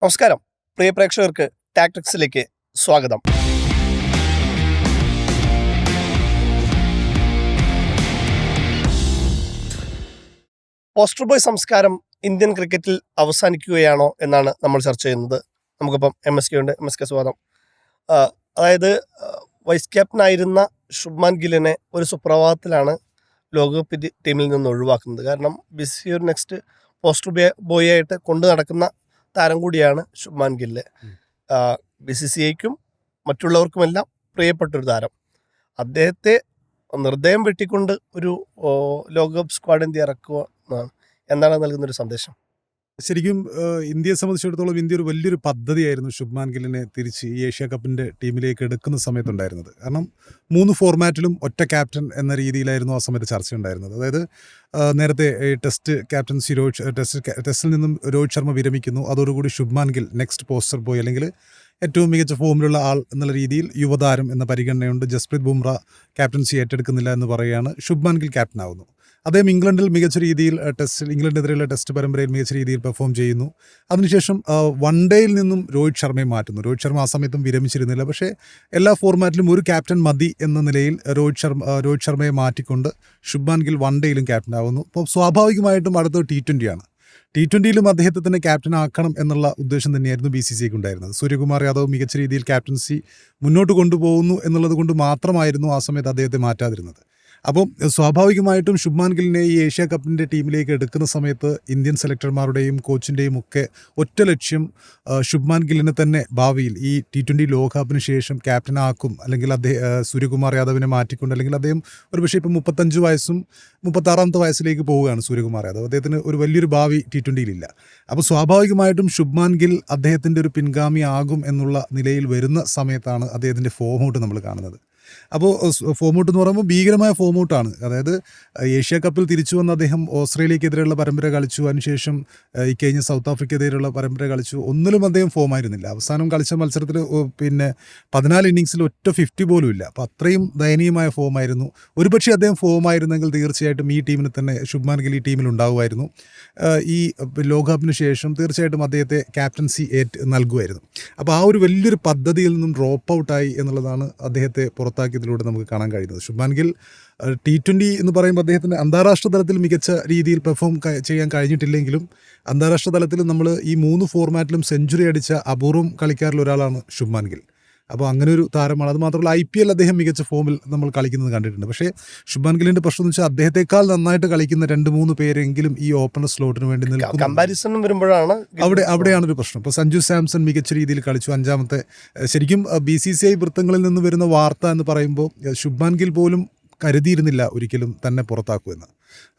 നമസ്കാരം പ്രിയ പ്രേക്ഷകർക്ക് ടാക്ടിക്സിലേക്ക് സ്വാഗതം. പോസ്റ്റർ ബോയ് സംസ്കാരം ഇന്ത്യൻ ക്രിക്കറ്റിൽ അവസാനിക്കുകയാണോ എന്നാണ് നമ്മൾ ചർച്ച ചെയ്യുന്നത്. നമുക്കിപ്പം MSK ഉണ്ട്. MSK സ്വാഗതം. അതായത് വൈസ് ക്യാപ്റ്റനായിരുന്ന ശുഭ്മാൻ ഗില്ലിനെ ഒരു സുപ്രഭാതത്തിലാണ് ലോകകപ്പ് ടീമിൽ നിന്ന് ഒഴിവാക്കുന്നത്. കാരണം BCCI നെക്സ്റ്റ് പോസ്റ്റർ ബോയ് ആയിട്ട് കൊണ്ടു നടക്കുന്ന താരം കൂടിയാണ് ശുഭ്മാൻ ഗില്ല്. BCCIക്കും മറ്റുള്ളവർക്കുമെല്ലാം പ്രിയപ്പെട്ടൊരു താരം. അദ്ദേഹത്തെ നിർദ്ദയം വെട്ടിക്കൊണ്ട് ഒരു ലോകകപ്പ് സ്ക്വാഡ് ഇന്ത്യ ഇറക്കുക എന്താണ് നൽകുന്നൊരു സന്ദേശം? ശരിക്കും ഇന്ത്യയെ സംബന്ധിച്ചിടത്തോളം ഇന്ത്യ ഒരു വലിയൊരു പദ്ധതിയായിരുന്നു ശുഭ്മാൻ ഗില്ലിനെ തിരിച്ച് ഈ ഏഷ്യ കപ്പിൻ്റെ ടീമിലേക്ക് എടുക്കുന്ന സമയത്തുണ്ടായിരുന്നത്. കാരണം 3 ഫോർമാറ്റിലും ഒറ്റ ക്യാപ്റ്റൻ എന്ന രീതിയിലായിരുന്നു ആ സമയത്ത് ചർച്ചയുണ്ടായിരുന്നത്. അതായത് നേരത്തെ ടെസ്റ്റ് ക്യാപ്റ്റൻസി ടെസ്റ്റിൽ നിന്നും രോഹിത് ശർമ്മ വിരമിക്കുന്നു. അതോടുകൂടി Shubman Gill next poster boy അല്ലെങ്കിൽ ഏറ്റവും മികച്ച ഫോമിലുള്ള ആൾ എന്നുള്ള രീതിയിൽ യുവതാരം എന്ന പരിഗണനയുണ്ട്. ജസ്പ്രീത് ബുംറ ക്യാപ്റ്റൻസി ഏറ്റെടുക്കുന്നില്ല എന്ന് പറയുകയാണ്. ശുഭ്മാൻ ഗിൽ ക്യാപ്റ്റനാവുന്നു. അദ്ദേഹം ഇംഗ്ലണ്ടിൽ മികച്ച രീതിയിൽ ഇംഗ്ലണ്ടിനെതിരെയുള്ള ടെസ്റ്റ് പരമ്പരയിൽ മികച്ച രീതിയിൽ പെർഫോം ചെയ്യുന്നു. അതിനുശേഷം വൺ ഡേയിൽ നിന്നും രോഹിത് ശർമ്മയെ മാറ്റുന്നു. രോഹിത് ശർമ്മ ആ സമയത്തും വിരമിച്ചിരുന്നില്ല. പക്ഷേ എല്ലാ ഫോർമാറ്റിലും ഒരു ക്യാപ്റ്റൻ മതി എന്ന നിലയിൽ രോഹിത് ശർമ്മയെ മാറ്റിക്കൊണ്ട് ശുഭ്മാൻ ഗിൽ വൺ ഡേയിലും ക്യാപ്റ്റനാവുന്നു. അപ്പോൾ സ്വാഭാവികമായിട്ടും അടുത്തത് T20 ആണ്. T20യിലും അദ്ദേഹത്തെ തന്നെ ക്യാപ്റ്റൻ ആക്കണം എന്നുള്ള ഉദ്ദേശം തന്നെയായിരുന്നു BCCIക്ക് ഉണ്ടായിരുന്നത്. സൂര്യകുമാർ യാദവ് മികച്ച രീതിയിൽ ക്യാപ്റ്റൻസി മുന്നോട്ട് കൊണ്ടുപോകുന്നു എന്നുള്ളത് കൊണ്ട് മാത്രമായിരുന്നു ആ സമയത്ത് അദ്ദേഹത്തെ മാറ്റാതിരുന്നത്. അപ്പം സ്വാഭാവികമായിട്ടും ശുഭ്മാൻ ഗില്ലിനെ ഈ ഏഷ്യ കപ്പിൻ്റെ ടീമിലേക്ക് എടുക്കുന്ന സമയത്ത് ഇന്ത്യൻ സെലക്ടർമാരുടെയും കോച്ചിൻ്റെയും ഒക്കെ ഒറ്റ ലക്ഷ്യം ശുഭ്മാൻ ഗില്ലിനെ തന്നെ ഭാവിയിൽ ഈ T20 ലോകകപ്പിന് ശേഷം ക്യാപ്റ്റനാക്കും, അല്ലെങ്കിൽ സൂര്യകുമാർ യാദവിനെ മാറ്റിക്കൊണ്ട്, അല്ലെങ്കിൽ അദ്ദേഹം ഒരു പക്ഷേ ഇപ്പം 35 വയസ്സും 36ാമത്തെ വയസ്സിലേക്ക് പോവുകയാണ് സൂര്യകുമാർ യാദവ്. അദ്ദേഹത്തിന് ഒരു വലിയൊരു ഭാവി T20യിലില്ല. അപ്പോൾ സ്വാഭാവികമായിട്ടും ശുഭ്മാൻ ഗിൽ അദ്ദേഹത്തിൻ്റെ ഒരു പിൻഗാമി ആകും എന്നുള്ള നിലയിൽ വരുന്ന സമയത്താണ് അദ്ദേഹത്തിൻ്റെ ഫോം ഔട്ട് നമ്മൾ കാണുന്നത്. അപ്പോൾ ഫോം ഔട്ട് എന്ന് പറയുമ്പോൾ ഭീകരമായ ഫോം ഔട്ടാണ്. അതായത് ഏഷ്യ കപ്പിൽ തിരിച്ചു വന്ന അദ്ദേഹം ഓസ്ട്രേലിയക്കെതിരെയുള്ള പരമ്പര കളിച്ചു. അതിനുശേഷം ഈ കഴിഞ്ഞ സൗത്ത് ആഫ്രിക്കയ്ക്കെതിരെയുള്ള പരമ്പര കളിച്ചു. ഒന്നിലും അദ്ദേഹം ഫോമായിരുന്നില്ല. അവസാനം കളിച്ച മത്സരത്തിൽ 14 ഇന്നിങ്സിൽ ഒറ്റ 50 പോലും ഇല്ല. അപ്പോൾ അത്രയും ദയനീയമായ ഫോമായിരുന്നു. ഒരുപക്ഷെ അദ്ദേഹം ഫോമായിരുന്നെങ്കിൽ തീർച്ചയായിട്ടും ഈ ടീമിന് തന്നെ ശുഭ്മാൻ ഗിൽ ഈ ടീമിൽ ഉണ്ടാകുമായിരുന്നു. ഈ ലോകകപ്പിന് ശേഷം തീർച്ചയായിട്ടും അദ്ദേഹത്തെ ക്യാപ്റ്റൻസി നൽകുമായിരുന്നു. അപ്പോൾ ആ ഒരു വലിയൊരു പദ്ധതിയിൽ നിന്നും ഡ്രോപ്പ് ഔട്ടായി എന്നുള്ളതാണ് അദ്ദേഹത്തെ പുറത്താക്കിയതിലൂടെ നമുക്ക് കാണാൻ കഴിയുന്നത്. ശുഭ്മാൻ ഗിൽ T20 എന്ന് പറയുമ്പോൾ അദ്ദേഹത്തിന് അന്താരാഷ്ട്ര തലത്തിൽ മികച്ച രീതിയിൽ പെർഫോം ചെയ്യാൻ കഴിഞ്ഞിട്ടില്ലെങ്കിലും അന്താരാഷ്ട്ര തലത്തിൽ നമ്മൾ ഈ 3 ഫോർമാറ്റിലും സെഞ്ചുറി അടിച്ച അപൂർവം കളിക്കാരിൽ ഒരാളാണ് ശുഭ്മാൻ ഗിൽ. അപ്പോൾ അങ്ങനെ ഒരു താരമാണ്. അതുമാത്രമല്ല IPL അദ്ദേഹം മികച്ച ഫോമിൽ നമ്മൾ കളിക്കുന്നത് കണ്ടിട്ടുണ്ട്. പക്ഷേ ശുഭ്മാൻ ഗില്ലിൻ്റെ പ്രശ്നം എന്ന് വെച്ചാൽ അദ്ദേഹത്തെക്കാൾ നന്നായിട്ട് കളിക്കുന്ന 2-3 പേരെങ്കിലും ഈ ഓപ്പണർ സ്ലോട്ടിന് വേണ്ടി നിൽക്കുന്നു. കമ്പാരിസൺ വരുമ്പോഴാണ് അവിടെയാണ് ഒരു പ്രശ്നം. ഇപ്പോൾ സഞ്ജു സാംസൺ മികച്ച രീതിയിൽ കളിച്ചു. 5ാമത്തെ ശരിക്കും BCCI വൃത്തങ്ങളിൽ നിന്ന് വരുന്ന വാർത്ത എന്ന് പറയുമ്പോൾ ശുഭ്മാൻ ഗിൽ പോലും കരുതിയിരുന്നില്ല ഒരിക്കലും തന്നെ പുറത്താക്കുമെന്ന്.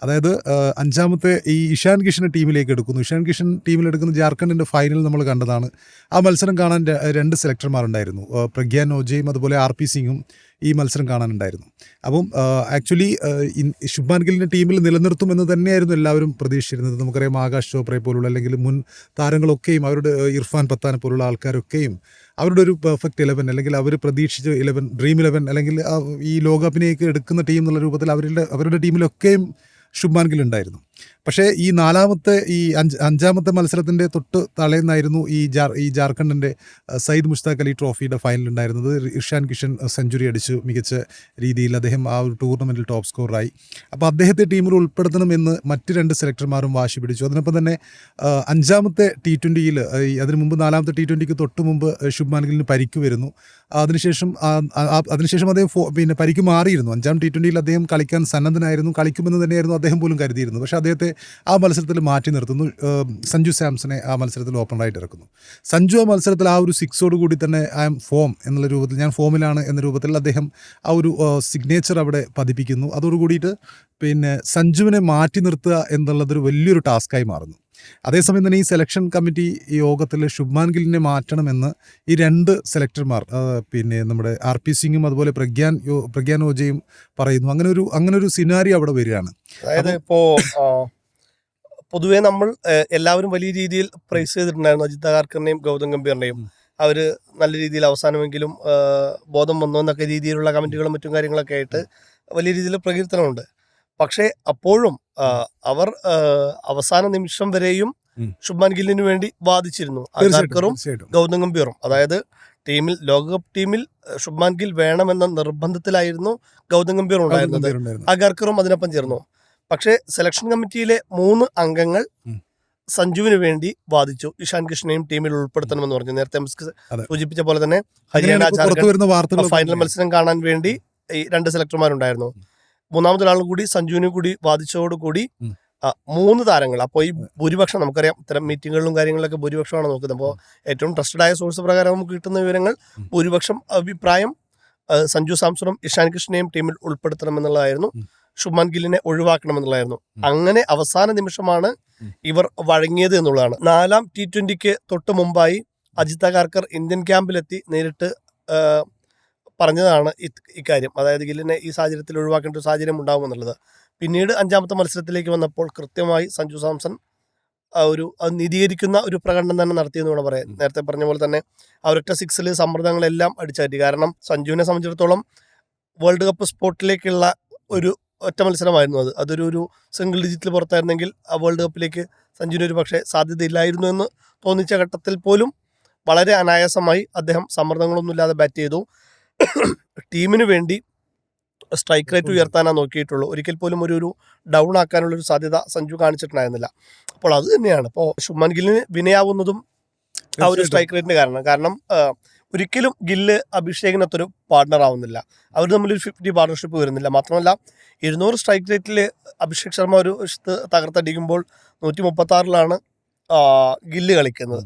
അതായത് 5ാമത്തെ ഈ ഇഷാൻ കിഷനെ ടീമിലേക്ക് എടുക്കുന്നു. ഇഷാൻ കിഷൻ ടീമിലെടുക്കുന്ന ജാർഖണ്ഡിൻ്റെ ഫൈനൽ നമ്മൾ കണ്ടതാണ്. ആ മത്സരം കാണാൻ 2 സെലക്ടർമാരുണ്ടായിരുന്നു. പ്രഗ്യാൻ ഓജയും അതുപോലെ RP സിംഗും ഈ മത്സരം കാണാനുണ്ടായിരുന്നു. അപ്പം ആക്ച്വലി ശുഭ്മാൻ ഗില്ലിൻ്റെ ടീമിൽ നിലനിർത്തുമെന്ന് തന്നെയായിരുന്നു എല്ലാവരും പ്രതീക്ഷിച്ചിരുന്നത്. നമുക്കറിയാം ആകാശ് ചോപ്രയെ പോലുള്ള അല്ലെങ്കിൽ മുൻ താരങ്ങളൊക്കെയും അവരുടെ ഇർഫാൻ പത്താനെ പോലുള്ള ആൾക്കാരൊക്കെയും അവരുടെ ഒരു പെർഫെക്റ്റ് 11 അല്ലെങ്കിൽ അവർ പ്രതീക്ഷിച്ച 11 ഡ്രീം 11 അല്ലെങ്കിൽ ഈ ലോകകപ്പിലേക്ക് എടുക്കുന്ന ടീം എന്നുള്ള രൂപത്തിൽ അവരുടെ ടീമിലൊക്കെയും ശുഭ്മാൻ ഗിൽ ഉണ്ടായിരുന്നു. പക്ഷേ ഈ 5ാമത്തെ മത്സരത്തിൻ്റെ തൊട്ട് തലേന്നായിരുന്നു ഈ ജാർഖണ്ഡിൻ്റെ സയ്യിദ് മുഷ്താഖ് അലി ട്രോഫിയുടെ ഫൈനൽ ഉണ്ടായിരുന്നത്. ഇഷാൻ കിഷൻ സെഞ്ചുറി അടിച്ചു മികച്ച രീതിയിൽ. അദ്ദേഹം ആ ഒരു ടൂർണമെൻറ്റിൽ ടോപ്പ് സ്കോറായി. അപ്പോൾ അദ്ദേഹത്തെ ടീമിൽ ഉൾപ്പെടുത്തണമെന്ന് മറ്റ് 2 സെലക്ടർമാരും വാശി പിടിച്ചു. അതിനൊപ്പം തന്നെ 5ാമത്തെ T20യിൽ അതിന് മുമ്പ് 4ാമത്തെ T20ക്ക് തൊട്ട് മുമ്പ് ശുഭ്മാൻ ഗില്ലിന് പരിക്ക് വരുന്നു. അതിനുശേഷം അദ്ദേഹം പരിക്ക് മാറിയിരുന്നു. 5ാം T20യിൽ അദ്ദേഹം കളിക്കാൻ സന്നദ്ധനായിരുന്നു. കളിക്കുമെന്ന് തന്നെയായിരുന്നു അദ്ദേഹം പോലും കരുതിയിരുന്നു. പക്ഷേ അദ്ദേഹത്തെ ആ മത്സരത്തിൽ മാറ്റി നിർത്തുന്നു. സഞ്ജു സാംസനെ ആ മത്സരത്തിൽ ഓപ്പണറായിട്ട് ഇറക്കുന്നു. സഞ്ജു ആ മത്സരത്തിൽ ആ ഒരു 6ഓട് കൂടി തന്നെ ഐ ആം ഫോം എന്നുള്ള രൂപത്തിൽ, ഞാൻ ഫോമിലാണ് എന്ന രൂപത്തിൽ അദ്ദേഹം ആ ഒരു സിഗ്നേച്ചർ അവിടെ പതിപ്പിക്കുന്നു. അതോടുകൂടിയിട്ട് സഞ്ജുവിനെ മാറ്റി നിർത്തുക എന്നുള്ളതൊരു വലിയൊരു ടാസ്ക്കായി മാറുന്നു. അതേസമയം തന്നെ ഈ സെലക്ഷൻ കമ്മിറ്റി യോഗത്തിൽ ശുഭ്മാൻ ഗില്ലിനെ മാറ്റണമെന്ന് ഈ 2 സെലക്ടർമാർ നമ്മുടെ RP സിംഗും അതുപോലെ പ്രഗ്യാൻ ഓജയും പറയുന്നു. അങ്ങനെ ഒരു സിനാരി അവിടെ വരികയാണ്. അതായത് ഇപ്പോൾ പൊതുവേ നമ്മൾ എല്ലാവരും വലിയ രീതിയിൽ പ്രൈസ് ചെയ്തിട്ടുണ്ടായിരുന്നു അജിത് അഗാർക്കറിനെയും ഗൗതം ഗംഭീറിനെയും. അവർ നല്ല രീതിയിൽ അവസാനമെങ്കിലും ബോധം വന്നു എന്നൊക്കെ രീതിയിലുള്ള കമൻറ്റുകളും മറ്റും കാര്യങ്ങളൊക്കെ ആയിട്ട് വലിയ രീതിയിൽ പ്രകീർത്തനമുണ്ട്. പക്ഷേ അപ്പോഴും അവർ അവസാന നിമിഷം വരെയും ശുഭ്മാൻ ഗില്ലിന് വേണ്ടി വാദിച്ചിരുന്നു. അഗാർക്കറും ഗൗതം ഗംഭീറും. അതായത് ടീമിൽ ലോകകപ്പ് ടീമിൽ ശുഭ്മാൻ ഗിൽ വേണമെന്ന നിർബന്ധത്തിലായിരുന്നു ഗൗതം ഗംഭീർ ഉണ്ടായിരുന്നത്. അഗാർക്കറും അതിനൊപ്പം ചേർന്നു. പക്ഷേ സെലക്ഷൻ കമ്മിറ്റിയിലെ 3 അംഗങ്ങൾ സഞ്ജുവിന് വേണ്ടി വാദിച്ചു. ഇഷാൻ കിഷനെയും ടീമിൽ ഉൾപ്പെടുത്തണമെന്ന് പറഞ്ഞു. നേരത്തെ സൂചിപ്പിച്ച പോലെ തന്നെ ഹരിയാന ജാർഖണ്ഡ് ഫൈനൽ മത്സരം കാണാൻ വേണ്ടി ഈ 2 സെലക്ടർമാരുണ്ടായിരുന്നു. മൂന്നാമതൊരാളും കൂടി സഞ്ജുവിനെ കൂടി വാദിച്ചതോടുകൂടി 3 താരങ്ങൾ. അപ്പോൾ ഈ ഭൂരിപക്ഷം നമുക്കറിയാം, ഇത്തരം മീറ്റിങ്ങുകളിലും കാര്യങ്ങളിലൊക്കെ ഭൂരിപക്ഷമാണ് നോക്കുന്നത്. അപ്പോൾ ഏറ്റവും ട്രസ്റ്റഡ് ആയ സോഴ്സ് പ്രകാരം നമുക്ക് കിട്ടുന്ന വിവരങ്ങൾ ഭൂരിപക്ഷം അഭിപ്രായം സഞ്ജു സാംസണും ഇഷാൻ കിഷനെയും ടീമിൽ ഉൾപ്പെടുത്തണമെന്നുള്ളതായിരുന്നു. ശുഭ്മാൻ ഗില്ലിനെ ഒഴിവാക്കണമെന്നുള്ളതായിരുന്നു. അങ്ങനെ അവസാന നിമിഷമാണ് ഇവർ വഴങ്ങിയത് എന്നുള്ളതാണ്. 4ാം T20 തൊട്ട് മുമ്പായി അജിത് അഗാർക്കർ ഇന്ത്യൻ ക്യാമ്പിലെത്തി നേരിട്ട് പറഞ്ഞതാണ് ഇക്കാര്യം. അതായത് ഗില്ലിനെ ഈ സാഹചര്യത്തിൽ ഒഴിവാക്കേണ്ട ഒരു സാഹചര്യം ഉണ്ടാകുമെന്നുള്ളത്. പിന്നീട് 5ാമത്തെ മത്സരത്തിലേക്ക് വന്നപ്പോൾ കൃത്യമായി സഞ്ജു സാംസൺ അത് നീതീകരിക്കുന്ന ഒരു പ്രകടനം തന്നെ നടത്തിയെന്ന് വേണം പറയാൻ. നേരത്തെ പറഞ്ഞ പോലെ തന്നെ ഒരൊറ്റ 6ൽ സമ്മർദ്ദങ്ങളെല്ലാം അടിച്ചാറ്റി. കാരണം സഞ്ജുവിനെ സംബന്ധിച്ചിടത്തോളം വേൾഡ് കപ്പ് സ്പോട്ടിലേക്കുള്ള ഒരു ഒറ്റ മത്സരമായിരുന്നു അത്. അതൊരു സിംഗിൾ ഡിജിറ്റിൽ പുറത്തായിരുന്നെങ്കിൽ ആ വേൾഡ് കപ്പിലേക്ക് സഞ്ജുവിന് ഒരു പക്ഷേ സാധ്യതയില്ലായിരുന്നു എന്ന് തോന്നിച്ച ഘട്ടത്തിൽ പോലും വളരെ അനായാസമായി അദ്ദേഹം സമ്മർദ്ദങ്ങളൊന്നുമില്ലാതെ ബാറ്റ് ചെയ്തു. ടീമിന് വേണ്ടി സ്ട്രൈക്ക് റേറ്റ് ഉയർത്താനാണ് നോക്കിയിട്ടുള്ളൂ. ഒരിക്കൽ പോലും ഒരു ഡൗൺ ആക്കാനുള്ളൊരു സാധ്യത സഞ്ജു കാണിച്ചിട്ടുണ്ടായിരുന്നില്ല. അപ്പോൾ അത് തന്നെയാണ് ഇപ്പോൾ ശുഭ്മാൻ ഗില്ലിന് വിനയാവുന്നതും ആ ഒരു സ്ട്രൈക്ക് റേറ്റിന് കാരണം ഒരിക്കലും ഗില്ല് അഭിഷേകിനത്തൊരു പാർട്ണർ ആവുന്നില്ല. അവർ തമ്മിലൊരു 50 പാർട്ണർഷിപ്പ് വരുന്നില്ല. മാത്രമല്ല 200 സ്ട്രൈക്ക് റേറ്റിൽ അഭിഷേക് ശർമ്മ ഒരു വശത്ത് തകർത്തടിക്കുമ്പോൾ 136 ഗില്ല് കളിക്കുന്നത്.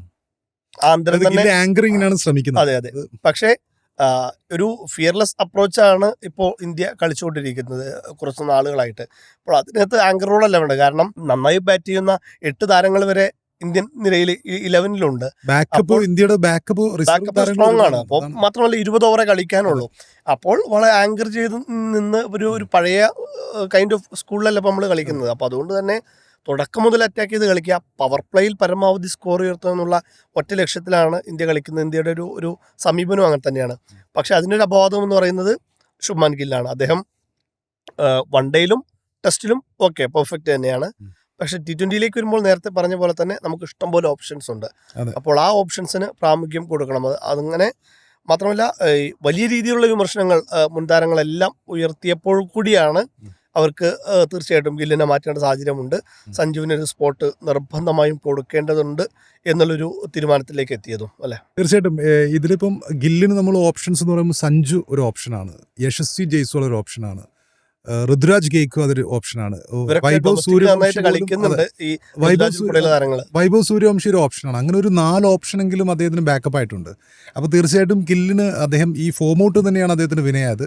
ആന്തരം തന്നെ ശ്രമിക്കുന്നത്. അതെ. പക്ഷേ ഒരു ഫിയർലെസ് അപ്രോച്ചാണ് ഇപ്പോൾ ഇന്ത്യ കളിച്ചുകൊണ്ടിരിക്കുന്നത് കുറച്ച് നാളുകളായിട്ട്. അപ്പോൾ അതിനകത്ത് ആങ്കർ റോളല്ല വേണ്ടത്. കാരണം നന്നായി ബാറ്റ് ചെയ്യുന്ന 8 താരങ്ങൾ വരെ ഇന്ത്യൻ നിരയിൽ 11-ലുണ്ട്. ഇന്ത്യയുടെ ബാക്കപ്പ് സ്ട്രോങ് ആണ്. അപ്പോൾ മാത്രമല്ല 20 ഓവറെ കളിക്കാനുള്ളൂ. അപ്പോൾ വളരെ ആങ്കർ ചെയ്ത് നിന്ന് ഒരു പഴയ കൈൻഡ് ഓഫ് സ്കൂളിലല്ല ഇപ്പോൾ നമ്മൾ കളിക്കുന്നത്. അപ്പോൾ അതുകൊണ്ട് തന്നെ തുടക്കം മുതൽ അറ്റാക്ക് ചെയ്ത് കളിക്കുക, പവർ പ്ലേയിൽ പരമാവധി സ്കോർ ഉയർത്തുക എന്നുള്ള ഒറ്റ ലക്ഷ്യത്തിലാണ് ഇന്ത്യ കളിക്കുന്നത്. ഇന്ത്യയുടെ ഒരു സമീപനം അങ്ങനെ തന്നെയാണ്. പക്ഷെ അതിനൊരു അപവാദം എന്ന് പറയുന്നത് ശുഭ്മാൻ ഗില്ലാണ്. അദ്ദേഹം വൺ ഡേയിലും ടെസ്റ്റിലും ഓക്കെ പെർഫെക്റ്റ് തന്നെയാണ്. പക്ഷെ T20 വരുമ്പോൾ നേരത്തെ പറഞ്ഞ പോലെ തന്നെ നമുക്ക് ഇഷ്ടംപോലെ ഓപ്ഷൻസ് ഉണ്ട്. അപ്പോൾ ആ ഓപ്ഷൻസിന് പ്രാമുഖ്യം കൊടുക്കണം. അതങ്ങനെ മാത്രമല്ല വലിയ രീതിയിലുള്ള വിമർശനങ്ങൾ മുൻതാരങ്ങളെല്ലാം ഉയർത്തിയപ്പോൾ കൂടിയാണ് അവർക്ക് തീർച്ചയായിട്ടും ഗില്ലിനെ മാറ്റേണ്ട സാഹചര്യമുണ്ട്, സഞ്ജുവിനൊരു സ്പോട്ട് നിർബന്ധമായും കൊടുക്കേണ്ടതുണ്ട് എന്നുള്ളൊരു തീരുമാനത്തിലേക്ക് എത്തിയതും അല്ലേ. തീർച്ചയായിട്ടും ഇതിലിപ്പം ഗില്ലിന് നമ്മൾ ഓപ്ഷൻസ് എന്ന് പറയുമ്പോൾ സഞ്ജു ഒരു ഓപ്ഷനാണ്, യശസ്വി ജയ്സ്വാൾ ഒരു ഓപ്ഷനാണ്, ഋതുരാജ് ഗെയ്ക്കും അതൊരു ഓപ്ഷനാണ്, വൈഭവ് സൂര്യവംശി ഒരു ഓപ്ഷനാണ്. അങ്ങനെ ഒരു 4 ഓപ്ഷനെങ്കിലും അദ്ദേഹത്തിന് ബാക്കപ്പ് ആയിട്ടുണ്ട്. അപ്പോൾ തീർച്ചയായിട്ടും ഗില്ലിന് അദ്ദേഹം ഈ ഫോം ഔട്ട് തന്നെയാണ് അദ്ദേഹത്തിന് വിനയായത്.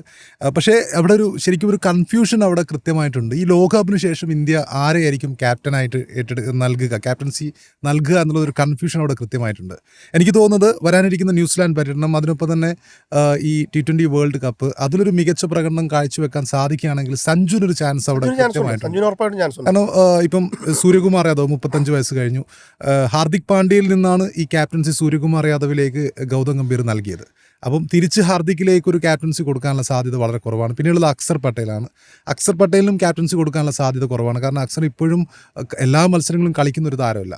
പക്ഷേ അവിടെ ശരിക്കും ഒരു കൺഫ്യൂഷൻ അവിടെ കൃത്യമായിട്ടുണ്ട്. ഈ ലോകകപ്പിന് ശേഷം ഇന്ത്യ ആരെയായിരിക്കും ക്യാപ്റ്റനായിട്ട് ക്യാപ്റ്റൻസി നൽകുക എന്നുള്ളൊരു കൺഫ്യൂഷൻ അവിടെ കൃത്യമായിട്ടുണ്ട്. എനിക്ക് തോന്നുന്നത് വരാനിരിക്കുന്ന ന്യൂസിലാൻഡ് പര്യടനം, അതിനൊപ്പം തന്നെ ഈ T20 വേൾഡ് കപ്പ്, അതിലൊരു മികച്ച പ്രകടനം കാഴ്ചവെക്കാൻ സാധിക്കുകയാണെങ്കിൽ സഞ്ജുവിനൊരു ചാൻസ് അവിടെ കൃത്യമായിട്ടുണ്ട്. കാരണം ഇപ്പം സൂര്യകുമാർ യാദവ് 35 വയസ്സ് കഴിഞ്ഞു. ഹാർദിക് പാണ്ഡ്യയിൽ നിന്നാണ് ഈ ക്യാപ്റ്റൻസി സൂര്യകുമാർ യാദവിലേക്ക് ഗൗതം ഗംഭീർ നൽകിയത്. അപ്പം തിരിച്ച് ഹാർദിക്കിലേക്ക് ഒരു ക്യാപ്റ്റൻസി കൊടുക്കാനുള്ള സാധ്യത വളരെ കുറവാണ്. പിന്നെയുള്ളത് അക്സർ പട്ടേലാണ്. അക്സർ പട്ടേലിനും ക്യാപ്റ്റൻസി കൊടുക്കാനുള്ള സാധ്യത കുറവാണ്. കാരണം അക്സർ ഇപ്പോഴും എല്ലാ മത്സരങ്ങളും കളിക്കുന്ന ഒരു താരമല്ല.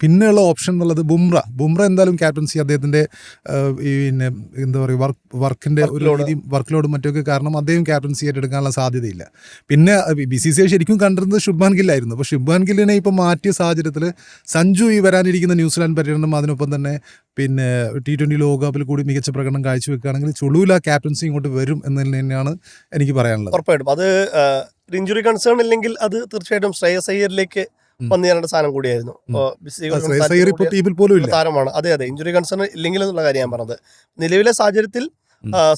പിന്നെയുള്ള ഓപ്ഷൻ എന്നുള്ളത് ബുംറ എന്തായാലും ക്യാപ്റ്റൻസി അദ്ദേഹത്തിൻ്റെ പിന്നെ എന്താ പറയുക വർക്കിൻ്റെ ഒരു രീതിയും വർക്ക് ലോഡും മറ്റൊക്കെ കാരണം അദ്ദേഹം ക്യാപ്റ്റൻസി ഏറ്റെടുക്കാനുള്ള സാധ്യതയില്ല. പിന്നെ BCCI ശരിക്കും കണ്ടിരുന്നത് ശുഭ്മാൻ ഗില്ലായിരുന്നു. അപ്പോൾ ശുഭ്മാൻ ഗില്ലിനെ ഇപ്പോൾ മാറ്റിയ സാഹചര്യത്തിൽ സഞ്ജു ഈ വരാനിരിക്കുന്ന ന്യൂസിലാൻഡ് പര്യടനം, അതിനൊപ്പം തന്നെ പിന്നെ T20 ലോകകപ്പിൽ കൂടി മികച്ച പ്രകടനം കാഴ്ചവെക്കുകയാണെങ്കിൽ ചുളൂല ക്യാപ്റ്റൻസി ഇങ്ങോട്ട് വരും എന്നതിൽ തന്നെയാണ് എനിക്ക് പറയാനുള്ളത്. ഉറപ്പായിട്ടും അത് ഇഞ്ചുറി കൺസേൺ ഇല്ലെങ്കിൽ അത് തീർച്ചയായിട്ടും ശ്രേയസ് അയ്യറിലേക്ക് വന്നു ചേരേണ്ട സാധനം കൂടിയായിരുന്നു. താരമാണ്. അതെ ഇഞ്ചുറി കൺസേൺ ഇല്ലെങ്കിൽ എന്നുള്ള കാര്യം ഞാൻ പറഞ്ഞത്. നിലവിലെ സാഹചര്യത്തിൽ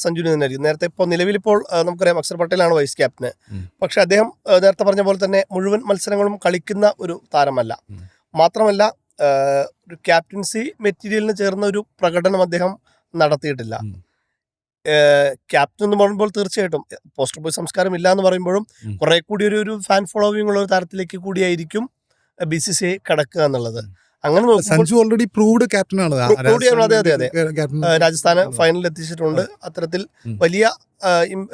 സഞ്ജുവിന് തന്നെയായിരിക്കും. നേരത്തെ ഇപ്പോൾ നിലവിലിപ്പോൾ നമുക്കറിയാം അക്സർ പട്ടേലാണ് വൈസ് ക്യാപ്റ്റന്. പക്ഷെ അദ്ദേഹം നേരത്തെ പറഞ്ഞ പോലെ തന്നെ മുഴുവൻ മത്സരങ്ങളും കളിക്കുന്ന ഒരു താരമല്ല. മാത്രമല്ല ഒരു ക്യാപ്റ്റൻസി മെറ്റീരിയലിന് ചേർന്ന ഒരു പ്രകടനം അദ്ദേഹം നടത്തിയിട്ടില്ല. ക്യാപ്റ്റൻ എന്ന് പറയുമ്പോൾ തീർച്ചയായിട്ടും പോസ്റ്റർ ബോയ് സംസ്കാരം ഇല്ല എന്ന് പറയുമ്പോഴും കുറെ കൂടി ഒരു ഫാൻ ഫോളോവിംഗ് ഉള്ള ഒരു താരത്തിലേക്ക് കൂടിയായിരിക്കും BCCI കടക്കുക എന്നുള്ളത്. അങ്ങനെ സഞ്ജു ഓൾറെഡി പ്രൂവ്ഡ് ക്യാപ്റ്റനാണ്. അതെ രാജസ്ഥാന് ഫൈനലിൽ എത്തിച്ചിട്ടുണ്ട്. അത്തരത്തിൽ വലിയ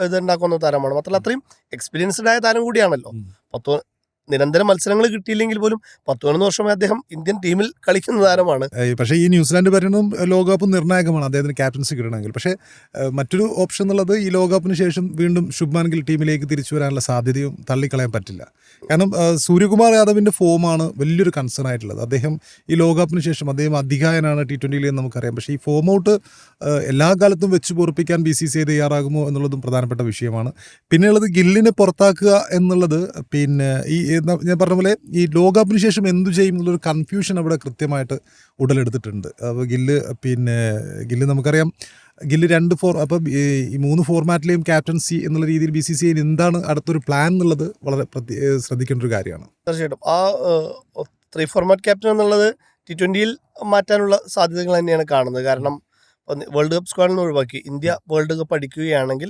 ഇതുണ്ടാക്കുന്ന താരമാണ്. മാത്രമല്ല അത്രയും എക്സ്പീരിയൻസ്ഡ് ആയ താരം കൂടിയാണല്ലോ. നിരന്തരം മത്സരങ്ങൾ കിട്ടിയില്ലെങ്കിൽ പോലും 10-11 വർഷമായി അദ്ദേഹം ഇന്ത്യൻ ടീമിൽ കളിക്കുന്ന താരമാണ്. പക്ഷേ ഈ ന്യൂസിലാൻഡ് പര്യടനം ലോകകപ്പ് നിർണായകമാണ് അദ്ദേഹത്തിന് ക്യാപ്റ്റൻസി കിട്ടണമെങ്കിൽ. പക്ഷേ മറ്റൊരു ഓപ്ഷൻ എന്നുള്ളത് ഈ ലോകകപ്പിന് ശേഷം വീണ്ടും ശുഭ്മാൻ ഗിൽ ടീമിലേക്ക് തിരിച്ചു വരാനുള്ള സാധ്യതയും തള്ളിക്കളയാൻ പറ്റില്ല. കാരണം സൂര്യകുമാർ യാദവിൻ്റെ ഫോമാണ് വലിയൊരു കൺസേൺ ആയിട്ടുള്ളത്. അദ്ദേഹം ഈ ലോകകപ്പിന് ശേഷം അദ്ദേഹം അധികായനാണ് T20 എന്ന് നമുക്കറിയാം. പക്ഷേ ഈ ഫോം ഔട്ട് എല്ലാ കാലത്തും വെച്ച് പൊറുപ്പിക്കാൻ BCCI തയ്യാറാകുമോ എന്നുള്ളതും പ്രധാനപ്പെട്ട വിഷയമാണ്. പിന്നെയുള്ളത് ഗില്ലിനെ പുറത്താക്കുക എന്നുള്ളത് പിന്നെ ഞാൻ പറഞ്ഞ പോലെ ഈ ലോകകപ്പിന് ശേഷം എന്തു ചെയ്യും എന്നുള്ളൊരു കൺഫ്യൂഷൻ അവിടെ കൃത്യമായിട്ട് ഉടലെടുത്തിട്ടുണ്ട്. അപ്പോൾ ഗില്ല് നമുക്കറിയാം ഗില്ല് അപ്പം ഈ 3 ഫോർമാറ്റിലെയും ക്യാപ്റ്റൻസി എന്നുള്ള രീതിയിൽ BCCI എന്താണ് അടുത്തൊരു പ്ലാൻ എന്നുള്ളത് വളരെ ശ്രദ്ധിക്കേണ്ട ഒരു കാര്യമാണ്. തീർച്ചയായിട്ടും ആ 3 ഫോർമാറ്റ് ക്യാപ്റ്റൻ എന്നുള്ളത് T20 മാറ്റാനുള്ള സാധ്യതകൾ തന്നെയാണ് കാണുന്നത്. കാരണം വേൾഡ് കപ്പ് സ്ക്വാഡിൽ നിന്ന് ഒഴിവാക്കി ഇന്ത്യ വേൾഡ് കപ്പ് അടിക്കുകയാണെങ്കിൽ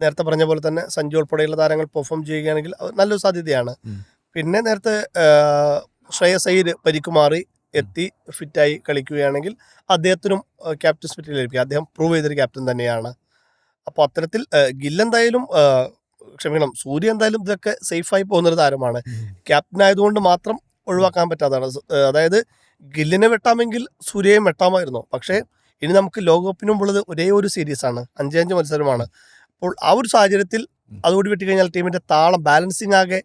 നേരത്തെ പറഞ്ഞ പോലെ തന്നെ സഞ്ജു ഉൾപ്പെടെയുള്ള താരങ്ങൾ പെർഫോം ചെയ്യുകയാണെങ്കിൽ അത് നല്ലൊരു സാധ്യതയാണ്. പിന്നെ നേരത്തെ ശ്രേയസ് അയ്യർ പരിക്ക് മാറി എത്തി ഫിറ്റായി കളിക്കുകയാണെങ്കിൽ അദ്ദേഹത്തിനും ക്യാപ്റ്റൻ സ്പിറ്റ് ലഭിക്കുക. അദ്ദേഹം പ്രൂവ് ചെയ്തൊരു ക്യാപ്റ്റൻ തന്നെയാണ്. അപ്പോൾ അത്തരത്തിൽ ഗില്ലെന്തായാലും സൂര്യ എന്തായാലും ഇതൊക്കെ സേഫായി പോകുന്നൊരു താരമാണ്. ക്യാപ്റ്റൻ ആയതുകൊണ്ട് മാത്രം ഒഴിവാക്കാൻ പറ്റാത്തതാണ്. അതായത് ഗില്ലിനെ വെട്ടാമെങ്കിൽ സൂര്യയും വെട്ടാമായിരുന്നു. പക്ഷേ ഇനി നമുക്ക് ലോകകപ്പിന് മുമ്പുള്ളത് ഒരേ ഒരു സീരീസാണ്, 5-5 മത്സരമാണ്. അപ്പോൾ ആ ഒരു സാഹചര്യത്തിൽ അതുകൂടി വെട്ടിക്കഴിഞ്ഞാൽ ടീമിൻ്റെ താളം ബാലൻസിങ് ആകെ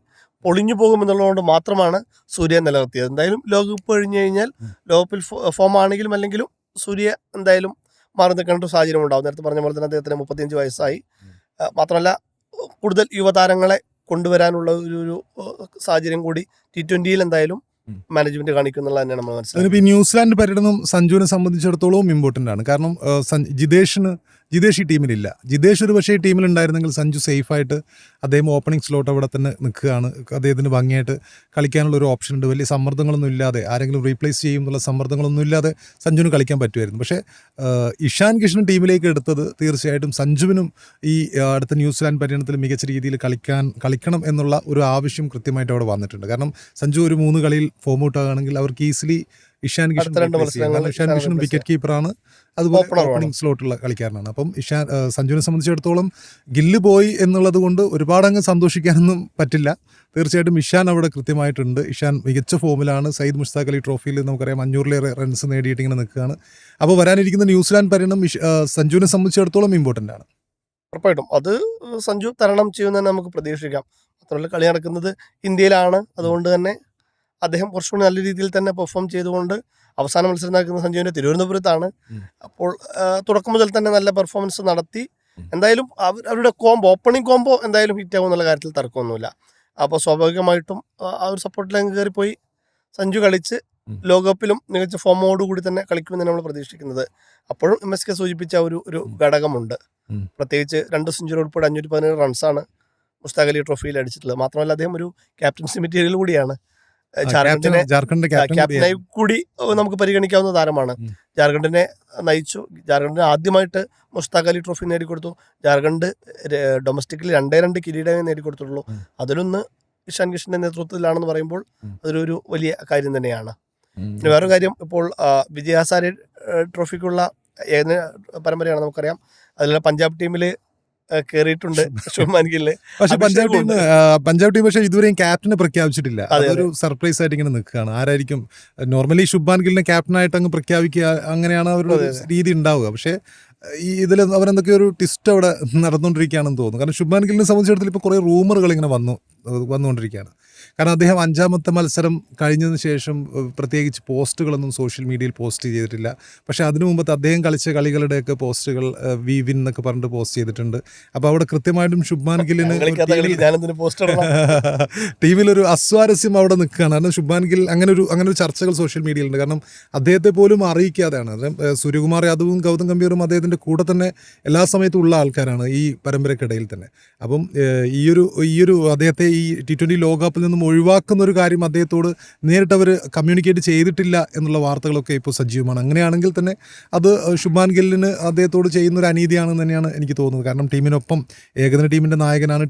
പൊളിഞ്ഞു പോകുമെന്നുള്ളതുകൊണ്ട് മാത്രമാണ് സൂര്യ നിലനിർത്തിയത്. എന്തായാലും ലോകകപ്പ് കഴിഞ്ഞ് കഴിഞ്ഞാൽ ലോകകപ്പിൽ ഫോം ആണെങ്കിലും അല്ലെങ്കിലും സൂര്യ എന്തായാലും മാറി നിൽക്കേണ്ട ഒരു സാഹചര്യം ഉണ്ടാവും. നേരത്തെ പറഞ്ഞ പോലെ തന്നെ അദ്ദേഹത്തിന് 35 വയസ്സായി. മാത്രമല്ല കൂടുതൽ യുവതാരങ്ങളെ കൊണ്ടുവരാനുള്ള ഒരു സാഹചര്യം കൂടി T20 എന്തായാലും മാനേജ്മെന്റ് കാണിക്കുന്നുള്ള തന്നെയാണ് നമ്മൾ മനസ്സിലാക്കുന്നത്. ഈ ന്യൂസിലാൻഡ് പര്യടനം സഞ്ജുവിനെ സംബന്ധിച്ചിടത്തോളം ഇമ്പോർട്ടൻ്റ് ആണ്. കാരണം ജിതേഷ് ഈ ടീമിലില്ല. ജിതേഷ് ഒരു പക്ഷേ ഈ ടീമിലുണ്ടായിരുന്നെങ്കിൽ സഞ്ജു സേഫായിട്ട് അദ്ദേഹം ഓപ്പണിംഗ് സ്ലോട്ട് അവിടെ തന്നെ നിൽക്കുകയാണ്. അദ്ദേഹത്തിന് ഭംഗിയായിട്ട് കളിക്കാനുള്ള ഒരു ഓപ്ഷൻ ഉണ്ട്. വലിയ സമ്മർദ്ദങ്ങളൊന്നും ഇല്ലാതെ ആരെങ്കിലും റീപ്ലേസ് ചെയ്യും എന്നുള്ള സമ്മർദ്ദങ്ങളൊന്നും ഇല്ലാതെ സഞ്ജുവിന് കളിക്കാൻ പറ്റുമായിരുന്നു. പക്ഷേ ഇഷാൻ കിഷൻ ടീമിലേക്ക് എടുത്തത് തീർച്ചയായിട്ടും സഞ്ജുവിനും ഈ അടുത്ത ന്യൂസിലാൻഡ് പര്യടനത്തിൽ മികച്ച രീതിയിൽ കളിക്കണം എന്നുള്ള ഒരു ആവശ്യം കൃത്യമായിട്ട് അവിടെ വന്നിട്ടുണ്ട്. കാരണം സഞ്ജു ഒരു 3 കളിയിൽ ഫോം ഔട്ട് ആകുകയാണെങ്കിൽ അവർക്ക് ഈസിലി ഇഷാൻ കിഷനും വിക്കറ്റ് കീപ്പറാണ്, അതുപോലെ ഓപ്പണിംഗ് സ്ലോട്ടുള്ള കളിക്കാരനാണ്. അപ്പം സഞ്ജുവിനെ സംബന്ധിച്ചിടത്തോളം ഗില്ല് പോയി എന്നുള്ളത് കൊണ്ട് ഒരുപാട് അങ്ങ് സന്തോഷിക്കാനൊന്നും പറ്റില്ല. തീർച്ചയായിട്ടും ഇഷാൻ അവിടെ കൃത്യമായിട്ടുണ്ട്. ഇഷാൻ മികച്ച ഫോമിലാണ്. സയ്യിദ് മുഷ്താഖ് അലി ട്രോഫിയിൽ നമുക്കറിയാം 500-ലേറെ റൺസ് നേടിയിട്ട് ഇങ്ങനെ നിൽക്കുകയാണ്. അപ്പോൾ വരാനിരിക്കുന്ന ന്യൂസിലാൻഡ് പര്യടനം സഞ്ജുവിനെ സംബന്ധിച്ചിടത്തോളം ഇമ്പോർട്ടൻ്റ് ആണ്. ഉറപ്പായിട്ടും അത് സഞ്ജു തരണം ചെയ്യുമെന്ന് നമുക്ക് പ്രതീക്ഷിക്കാം. മാത്രമല്ല കളി നടക്കുന്നത് ഇന്ത്യയിലാണ്. അതുകൊണ്ട് തന്നെ അദ്ദേഹം കുറച്ചുകൂടി നല്ല രീതിയിൽ തന്നെ പെർഫോം ചെയ്തുകൊണ്ട് അവസാന മത്സരം നടക്കുന്ന സഞ്ജുവിൻ്റെ തിരുവനന്തപുരത്താണ്. അപ്പോൾ തുടക്കം മുതൽ തന്നെ നല്ല പെർഫോമൻസ് നടത്തി. എന്തായാലും അവരുടെ ഓപ്പണിംഗ് കോംബോ എന്തായാലും ഹിറ്റ് ആകും എന്നുള്ള കാര്യത്തിൽ തർക്കമൊന്നുമില്ല. അപ്പോൾ സ്വാഭാവികമായിട്ടും ആ ഒരു സപ്പോർട്ടിലേക്ക് കയറിപ്പോയി സഞ്ജു കളിച്ച് ലോകകപ്പിലും മികച്ച ഫോമോടുകൂടി തന്നെ കളിക്കുമെന്ന് നമ്മൾ പ്രതീക്ഷിക്കുന്നത്. അപ്പോഴും MSK സൂചിപ്പിച്ച ഒരു ഘടകമുണ്ട്. പ്രത്യേകിച്ച് 2 സെഞ്ചുറി ഉൾപ്പെടെ 517 റൺസാണ് മുഷ്താഖ് അലി ട്രോഫിയിൽ അടിച്ചിട്ടുള്ളത്. മാത്രമല്ല അദ്ദേഹം ഒരു ക്യാപ്റ്റൻസി മെറ്റീരിയൽ കൂടിയാണ്. ജാർഖണ്ഡിന്റെ ക്യാപ്റ്റനായി കൂടി നമുക്ക് പരിഗണിക്കാവുന്ന താരമാണ്. ജാർഖണ്ഡിനെ നയിച്ചു. ജാർഖണ്ഡിന് ആദ്യമായിട്ട് മുഷ്താഖ് അലി ട്രോഫി നേടിക്കൊടുത്തു. ജാർഖണ്ഡ് ഡൊമസ്റ്റിക്കിൽ 2 കിരീടമേ നേടിക്കൊടുത്തിട്ടുള്ളൂ. അതിലൊന്ന് ഇഷാൻ കിഷന്റെ നേതൃത്വത്തിലാണെന്ന് പറയുമ്പോൾ അതൊരു വലിയ കാര്യം തന്നെയാണ്. പിന്നെ വേറൊരു കാര്യം, ഇപ്പോൾ വിജയ് ഹസാരെ ട്രോഫിക്കുള്ള പരമ്പരയാണ് നമുക്കറിയാം. അതിലുള്ള പഞ്ചാബ് ടീമിൽ കയറിയിട്ടുണ്ട് ശുഭ്മാൻ ഗില്ല്. പക്ഷെ പഞ്ചാബ് ടീം പക്ഷേ ഇതുവരെയും ക്യാപ്റ്റനെ പ്രഖ്യാപിച്ചിട്ടില്ല. അതൊരു സർപ്രൈസ് ആയിട്ട് ഇങ്ങനെ നിൽക്കുകയാണ്. ആരായിരിക്കും നോർമലി ശുഭ്മാൻ ഗില്ലിനെ ക്യാപ്റ്റനായിട്ട് അങ്ങ് പ്രഖ്യാപിക്കുക, അങ്ങനെയാണ് അവരുടെ രീതി ഉണ്ടാവുക. പക്ഷേ ഈ ഇതിൽ അവരെന്തൊക്കെ ഒരു ട്വിസ്റ്റ് അവിടെ നടന്നുകൊണ്ടിരിക്കുകയാണെന്ന് തോന്നുന്നു. കാരണം ശുഭ്മാൻ ഗില്ലിനെ സംബന്ധിച്ചിടത്തോളം ഇപ്പോൾ കുറേ റൂമറുകൾ ഇങ്ങനെ വന്നുകൊണ്ടിരിക്കുകയാണ്. കാരണം അദ്ദേഹം 5ാമത്തെ മത്സരം കഴിഞ്ഞതിന് ശേഷം പ്രത്യേകിച്ച് പോസ്റ്റുകളൊന്നും സോഷ്യൽ മീഡിയയിൽ പോസ്റ്റ് ചെയ്തിട്ടില്ല. പക്ഷേ അതിനു മുമ്പത്തെ അദ്ദേഹം കളിച്ച കളികളുടെയൊക്കെ പോസ്റ്റുകൾ വി വിൻ എന്നൊക്കെ പറഞ്ഞിട്ട് പോസ്റ്റ് ചെയ്തിട്ടുണ്ട്. അപ്പോൾ അവിടെ കൃത്യമായിട്ടും ശുഭ്മാൻ ഗില്ലിന് ടീമിലൊരു അസ്വാരസ്യം അവിടെ നിൽക്കുകയാണ്. കാരണം ശുഭ്മാൻ ഗിൽ അങ്ങനെ ഒരു ചർച്ചകൾ സോഷ്യൽ മീഡിയയിലുണ്ട്. കാരണം അദ്ദേഹത്തെ പോലും അറിയിക്കാതെയാണ്. സൂര്യകുമാർ യാദവും ഗൗതം ഗംഭീറും അദ്ദേഹത്തിൻ്റെ കൂടെ തന്നെ എല്ലാ സമയത്തും ഉള്ള ആൾക്കാരാണ് ഈ പരമ്പരക്കിടയിൽ തന്നെ. അപ്പം ഈയൊരു അദ്ദേഹത്തെ ഈ T20 ലോകകപ്പിൽ നിന്നും ഒഴിവാക്കുന്ന ഒരു കാര്യം അദ്ദേഹത്തോട് നേരിട്ട് അവർ കമ്മ്യൂണിക്കേറ്റ് ചെയ്തിട്ടില്ല എന്നുള്ള വാർത്തകളൊക്കെ ഇപ്പോൾ സജീവമാണ്. അങ്ങനെയാണെങ്കിൽ തന്നെ അത് ശുഭ്മാൻ ഗില്ലിന് അദ്ദേഹത്തോട് ചെയ്യുന്നൊരു അനീതിയാണെന്ന് തന്നെയാണ് എനിക്ക് തോന്നുന്നത്. കാരണം ടീമിനൊപ്പം ഏകദിന ടീമിൻ്റെ നായകനാണ്,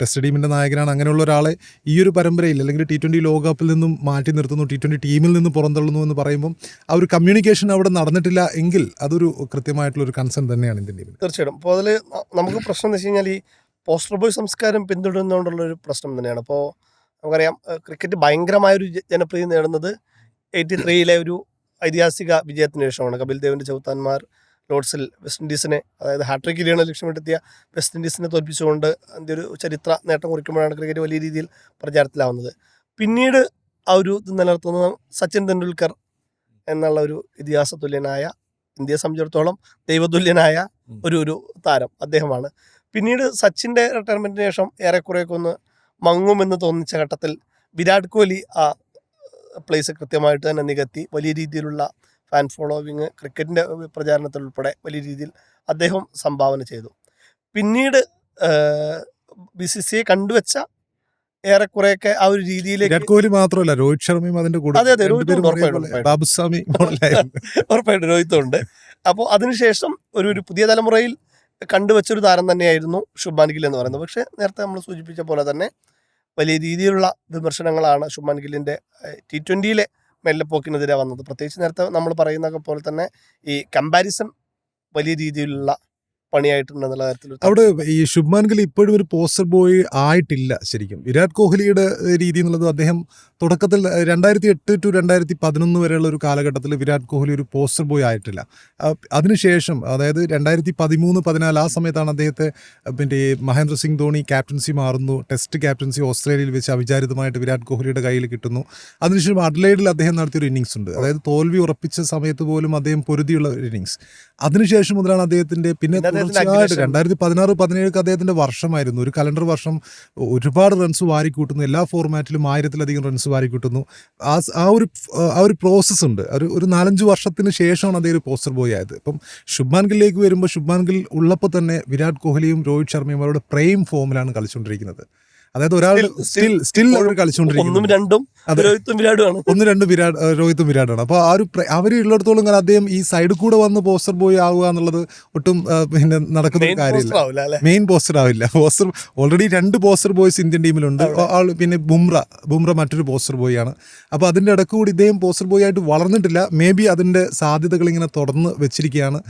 ടെസ്റ്റ് ടീമിൻ്റെ നായകനാണ്. അങ്ങനെയുള്ള ഒരാളെ ഈ ഒരു പരമ്പരയിൽ അല്ലെങ്കിൽ T20 ലോകകപ്പിൽ നിന്നും മാറ്റി നിർത്തുന്നു, T20 ടീമിൽ നിന്ന് പുറന്തള്ളുന്നു എന്ന് പറയുമ്പം ആ ഒരു കമ്മ്യൂണിക്കേഷൻ അവിടെ നടന്നിട്ടില്ല എങ്കിൽ അതൊരു കൃത്യമായിട്ടുള്ളൊരു കൺസേൺ തന്നെയാണ് ഇന്ത്യൻ ടീമിന്. തീർച്ചയായിട്ടും. അപ്പോൾ അതിൽ നമുക്ക് പ്രശ്നം എന്ന് വെച്ച് കഴിഞ്ഞാൽ ഈ പോസ്റ്റർ ബോയ് സംസ്കാരം പിന്തുടരുന്നതുകൊണ്ടുള്ളൊരു പ്രശ്നം തന്നെയാണ്. അപ്പോൾ നമുക്കറിയാം ക്രിക്കറ്റ് ഭയങ്കരമായൊരു ജനപ്രീതി നേടുന്നത് 83 ഒരു ഐതിഹാസിക വിജയത്തിന് ശേഷമാണ്. കപിൽ ദേവിൻ്റെ ചൗത്താന്മാർ ലോർഡ്സിൽ വെസ്റ്റ് ഇൻഡീസിനെ, അതായത് ഹാട്രിക് കിരീടം ലക്ഷ്യമിട്ടെത്തിയ വെസ്റ്റ് ഇൻഡീസിനെ തോൽപ്പിച്ചുകൊണ്ട് അതിൻ്റെ ഒരു ചരിത്ര നേട്ടം കുറിക്കുമ്പോഴാണ് ക്രിക്കറ്റ് വലിയ രീതിയിൽ പ്രചാരത്തിലാവുന്നത്. പിന്നീട് ആ ഒരു ഇത് നിലനിർത്തുന്നത് സച്ചിൻ തെണ്ടുൽക്കർ എന്നുള്ള ഒരു ഇതിഹാസ തുല്യനായ, ഇന്ത്യയെ സംബന്ധിച്ചിടത്തോളം ദൈവതുല്യനായ ഒരു താരം അദ്ദേഹമാണ്. പിന്നീട് സച്ചിൻ്റെ റിട്ടയർമെൻറ്റിന് ശേഷം ഏറെക്കുറെയൊക്കെ ഒന്ന് മങ്ങുമെന്ന് തോന്നിച്ച ഘട്ടത്തിൽ വിരാട് കോഹ്ലി ആ പ്ലേസ് കൃത്യമായിട്ട് തന്നെ നികത്തി വലിയ രീതിയിലുള്ള ഫാൻ ഫോളോവിങ് ക്രിക്കറ്റിൻ്റെ പ്രചാരണത്തിൽ ഉൾപ്പെടെ വലിയ രീതിയിൽ അദ്ദേഹം സംഭാവന ചെയ്തു. പിന്നീട് BCCI കണ്ടുവച്ച ഏറെക്കുറെയൊക്കെ ആ ഒരു രീതിയിലേക്ക് വിരാട് കോഹ്ലി മാത്രമല്ല, രോഹിത് ശർമ്മയും അതിന്റെ കൂടെ അതെ രോഹിത്തും ബാബുസ്വാമി മോഡലായിരുന്നു. ഉറപ്പായിട്ടും രോഹിത്തുണ്ട്. അപ്പോൾ അതിനുശേഷം ഒരു പുതിയ തലമുറയിൽ കണ്ടുവച്ചൊരു താരം തന്നെയായിരുന്നു ശുഭ്മാൻ ഗിൽ എന്ന് പറയുന്നത്. പക്ഷേ നേരത്തെ നമ്മൾ സൂചിപ്പിച്ച പോലെ തന്നെ വലിയ രീതിയിലുള്ള വിമർശനങ്ങളാണ് ശുഭ്മാൻ ഗില്ലിൻ്റെ T20 മെല്ലെപ്പോക്കിനെതിരെ വന്നത്. പ്രത്യേകിച്ച് നേരത്തെ നമ്മൾ പറയുന്ന പോലെ തന്നെ ഈ കമ്പാരിസൺ വലിയ രീതിയിലുള്ള പണിയായിട്ടുണ്ടെന്നുള്ള കാര്യത്തിൽ അവിടെ ഈ ശുഭ്മാൻ ഗിൽ ഇപ്പോഴും ഒരു പോസ്റ്റർ ബോയ് ആയിട്ടില്ല. ശരിക്കും വിരാട് കോഹ്ലിയുടെ രീതി എന്നുള്ളത് അദ്ദേഹം തുടക്കത്തിൽ 2008 to 2011 വരെയുള്ള ഒരു കാലഘട്ടത്തിൽ വിരാട് കോഹ്ലി ഒരു പോസ്റ്റർ ബോയ് ആയിട്ടില്ല. അതിനുശേഷം അതായത് 2013-14 ആ സമയത്താണ് അദ്ദേഹത്തെ പിന്നെ മഹേന്ദ്ര സിംഗ് ധോണി ക്യാപ്റ്റൻസി മാറുന്നു. ടെസ്റ്റ് ക്യാപ്റ്റൻസി ഓസ്ട്രേലിയയിൽ വെച്ച് അവിചാരിതമായിട്ട് വിരാട് കോഹ്ലിയുടെ കയ്യിൽ കിട്ടുന്നു. അതിനുശേഷം അഡ്ലൈഡിൽ അദ്ദേഹം നടത്തിയൊരു ഇന്നിങ്സ് ഉണ്ട്, അതായത് തോൽവി ഉറപ്പിച്ച സമയത്ത് പോലും അദ്ദേഹം പൊരുതിയുള്ള ഒരു ഇന്നിങ്സ്. അതിനുശേഷം മുതലാണ് അദ്ദേഹത്തിന്റെ പിന്നെ 2016-17 അദ്ദേഹത്തിന്റെ വർഷമായിരുന്നു. ഒരു കലണ്ടർ വർഷം, ഒരുപാട് റൺസ് വാരിക്കൂട്ടുന്നു, എല്ലാ ഫോർമാറ്റിലും 1000-ലധികം റൺസ് വാരിക്കൂട്ടുന്നു. ആ ഒരു പ്രോസസ്സ് ഉണ്ട്. ഒരു 4-5 വർഷത്തിന് ശേഷമാണ് അദ്ദേഹം ഒരു പോസ്റ്റർ ബോയ് ആയത്. ഇപ്പം ശുഭ്മാൻ ഗില്ലിലേക്ക് വരുമ്പോൾ ശുഭ്മാൻ ഗിൽ ഉള്ളപ്പോൾ തന്നെ വിരാട് കോഹ്ലിയും രോഹിത് ശർമ്മയും അവരുടെ പ്രൈം ഫോമിലാണ് കളിച്ചുകൊണ്ടിരിക്കുന്നത്. അതായത് ഒരാൾ സ്റ്റിൽ അവർ കളിച്ചുകൊണ്ടിരിക്കുന്നത് രോഹിത്തും വിരാടാണ്. അപ്പോൾ ആ ഒരു അവരുള്ളിടത്തോളം കാലം അദ്ദേഹം ഈ സൈഡിൽ കൂടെ വന്ന് പോസ്റ്റർ ബോയ് ആവുക എന്നുള്ളത് ഒട്ടും പിന്നെ നടക്കുന്ന ഒരു കാര്യമില്ല. മെയിൻ പോസ്റ്റർ ആവില്ല. Poster already 2 poster boys Indian ടീമിലുണ്ട്. പിന്നെ ബുംറ മറ്റൊരു പോസ്റ്റർ ബോയ് ആണ്. അപ്പോൾ അതിൻ്റെ ഇടയ്ക്ക് കൂടി ഇദ്ദേഹം പോസ്റ്റർ ബോയ് ആയിട്ട് വളർന്നിട്ടില്ല. മേ ബി അതിൻ്റെ സാധ്യതകൾ ഇങ്ങനെ തുറന്ന് വെച്ചിരിക്കുകയാണ്.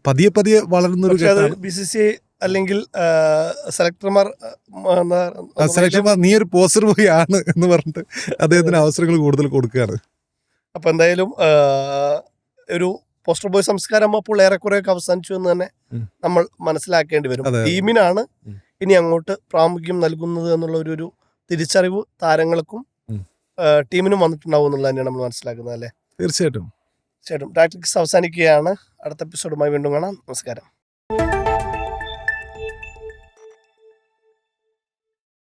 പതിയെ വളരുന്നൊരു BCCI അല്ലെങ്കിൽ സെലക്ടർമാർ നീ ഒരു പോസ്റ്റർ ബോയ് ആണ് എന്ന് പറഞ്ഞിട്ട് അദ്ദേഹത്തിന് അവസരങ്ങൾ കൂടുതൽ കൊടുക്കുകയാണ്. അപ്പോൾ എന്തായാലും ഒരു പോസ്റ്റർ ബോയ് സംസ്കാരം അപ്പോൾ ഏറെക്കുറെയൊക്കെ അവസാനിച്ചു എന്ന് തന്നെ നമ്മൾ മനസ്സിലാക്കേണ്ടി വരും. ടീമിനാണ് ഇനി അങ്ങോട്ട് പ്രാമുഖ്യം നൽകുന്നത് എന്നുള്ള ഒരു തിരിച്ചറിവ് താരങ്ങൾക്കും ടീമിനും വന്നിട്ടുണ്ടാവും എന്നുള്ളത് തന്നെയാണ് നമ്മൾ മനസ്സിലാക്കുന്നത് അല്ലേ? തീർച്ചയായിട്ടും. ടാക്ടിക്സ് അവസാനിക്കുകയാണ്. അടുത്ത എപ്പിസോഡുമായി വീണ്ടും കാണാം. നമസ്കാരം.